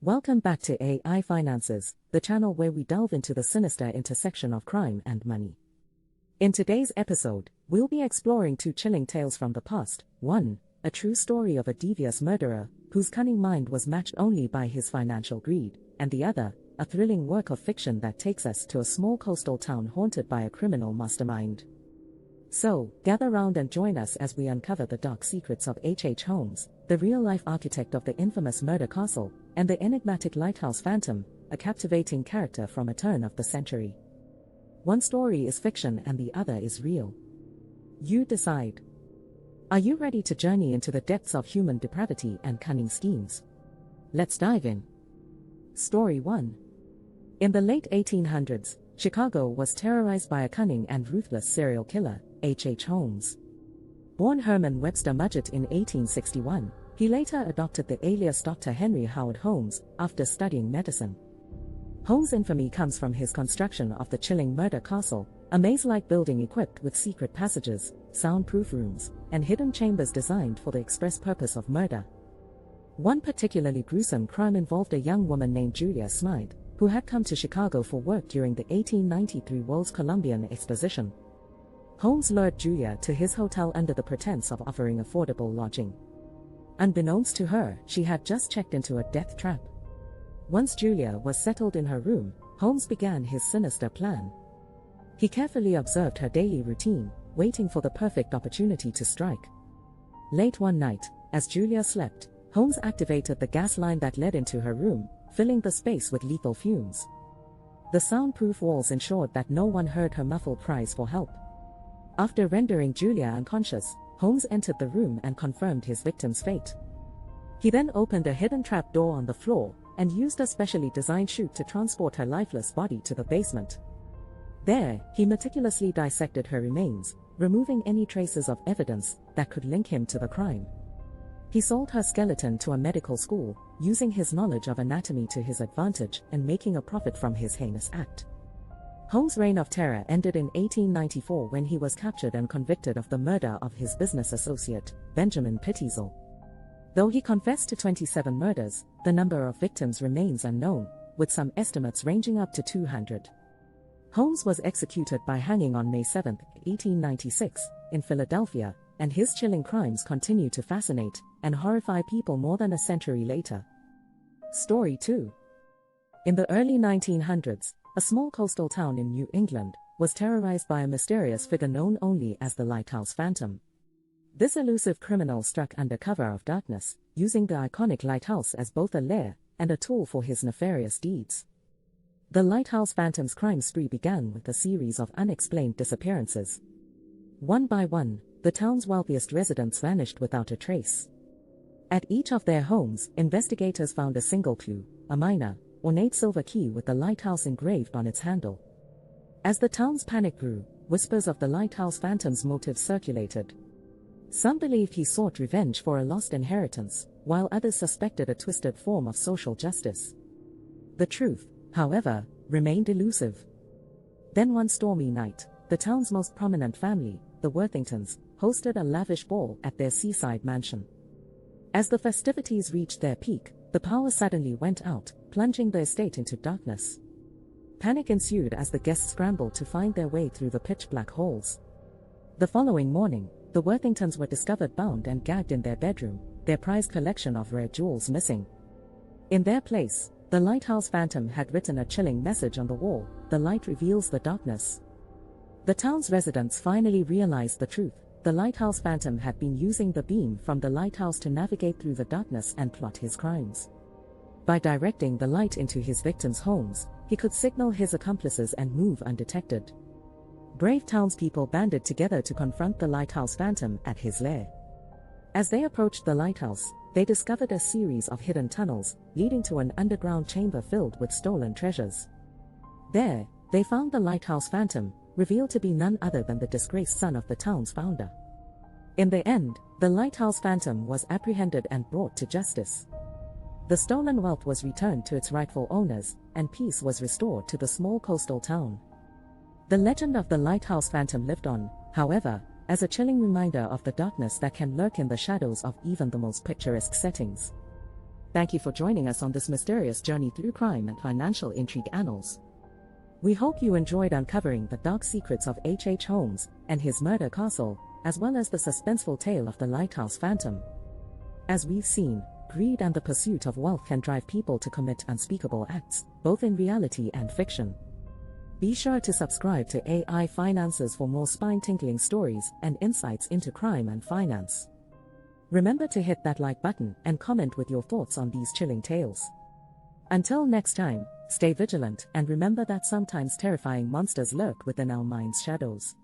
Welcome back to AI Finances, the channel where we delve into the sinister intersection of crime and money. In today's episode, we'll be exploring two chilling tales from the past. One, a true story of a devious murderer whose cunning mind was matched only by his financial greed, and the other, a thrilling work of fiction that takes us to a small coastal town haunted by a criminal mastermind. So, gather round and join us as we uncover the dark secrets of H.H. Holmes, the real-life architect of the infamous murder castle, and the enigmatic lighthouse phantom, a captivating character from a turn of the century. One story is fiction and the other is real. You decide. Are you ready to journey into the depths of human depravity and cunning schemes? Let's dive in. Story 1. In the late 1800s, Chicago was terrorized by a cunning and ruthless serial killer, H.H. Holmes. Born Herman Webster Mudgett in 1861, he later adopted the alias Dr. Henry Howard Holmes after studying medicine. Holmes' infamy comes from his construction of the chilling murder castle, a maze-like building equipped with secret passages, soundproof rooms, and hidden chambers designed for the express purpose of murder. One particularly gruesome crime involved a young woman named Julia Smythe, who had come to Chicago for work during the 1893 World's Columbian Exposition. Holmes lured Julia to his hotel under the pretense of offering affordable lodging. Unbeknownst to her, she had just checked into a death trap. Once Julia was settled in her room, Holmes began his sinister plan. He carefully observed her daily routine, waiting for the perfect opportunity to strike. Late one night, as Julia slept, Holmes activated the gas line that led into her room, filling the space with lethal fumes. The soundproof walls ensured that no one heard her muffled cries for help. After rendering Julia unconscious, Holmes entered the room and confirmed his victim's fate. He then opened a hidden trap door on the floor and used a specially designed chute to transport her lifeless body to the basement. There, he meticulously dissected her remains, removing any traces of evidence that could link him to the crime. He sold her skeleton to a medical school, using his knowledge of anatomy to his advantage and making a profit from his heinous act. Holmes' reign of terror ended in 1894 when he was captured and convicted of the murder of his business associate, Benjamin Pitteasel. Though he confessed to 27 murders, the number of victims remains unknown, with some estimates ranging up to 200. Holmes was executed by hanging on May 7, 1896, in Philadelphia, and his chilling crimes continue to fascinate and horrify people more than a century later. Story 2. In the early 1900s, a small coastal town in New England was terrorized by a mysterious figure known only as the Lighthouse Phantom. This elusive criminal struck under cover of darkness, using the iconic lighthouse as both a lair and a tool for his nefarious deeds. The Lighthouse Phantom's crime spree began with a series of unexplained disappearances. One by one, the town's wealthiest residents vanished without a trace. At each of their homes, investigators found a single clue, a minor, ornate silver key with the lighthouse engraved on its handle. As the town's panic grew, whispers of the Lighthouse Phantom's motives circulated. Some believed he sought revenge for a lost inheritance, while others suspected a twisted form of social justice. The truth, however, remained elusive. Then one stormy night, the town's most prominent family, the Worthingtons, hosted a lavish ball at their seaside mansion. As the festivities reached their peak, the power suddenly went out, plunging the estate into darkness. Panic ensued as the guests scrambled to find their way through the pitch-black halls. The following morning, the Worthingtons were discovered bound and gagged in their bedroom, their prized collection of rare jewels missing. In their place, the Lighthouse Phantom had written a chilling message on the wall: "The light reveals the darkness." The town's residents finally realized the truth. The Lighthouse Phantom had been using the beam from the lighthouse to navigate through the darkness and plot his crimes. By directing the light into his victims' homes, he could signal his accomplices and move undetected. Brave townspeople banded together to confront the Lighthouse Phantom at his lair. As they approached the lighthouse, they discovered a series of hidden tunnels, leading to an underground chamber filled with stolen treasures. There, they found the Lighthouse Phantom, revealed to be none other than the disgraced son of the town's founder. In the end, the Lighthouse Phantom was apprehended and brought to justice. The stolen wealth was returned to its rightful owners, and peace was restored to the small coastal town. The legend of the Lighthouse Phantom lived on, however, as a chilling reminder of the darkness that can lurk in the shadows of even the most picturesque settings. Thank you for joining us on this mysterious journey through crime and financial intrigue annals. We hope you enjoyed uncovering the dark secrets of H. Holmes and his murder castle, as well as the suspenseful tale of the Lighthouse Phantom. As we've seen, greed and the pursuit of wealth can drive people to commit unspeakable acts, both in reality and fiction. Be sure to subscribe to AI Finances for more spine-tingling stories and insights into crime and finance. Remember to hit that like button and comment with your thoughts on these chilling tales. Until next time, stay vigilant and remember that sometimes terrifying monsters lurk within our minds' shadows.